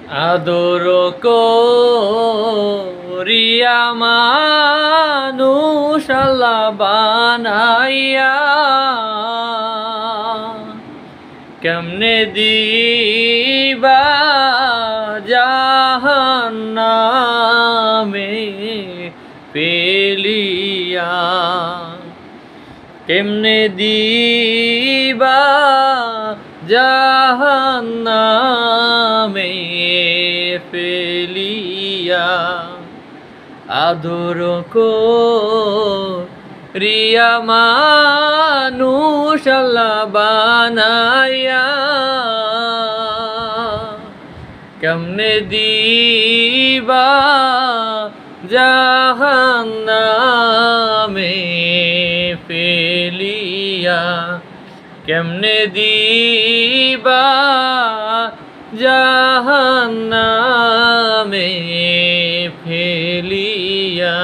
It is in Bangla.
আদর করিয়া মানুষ আল্লাহ বানাইয়া কেমনে দিবা জাহান্নামে ফেলিয়া, কেমনে দিবা জাহান্নামে ফেলিয়া। আদর করিয়া মানুষ আল্লাহ বানাইয়া কেমনে দিবা জাহান্নামে ফেলিয়া, কেমনে দিবা জাহান্নামে ফেলিয়া।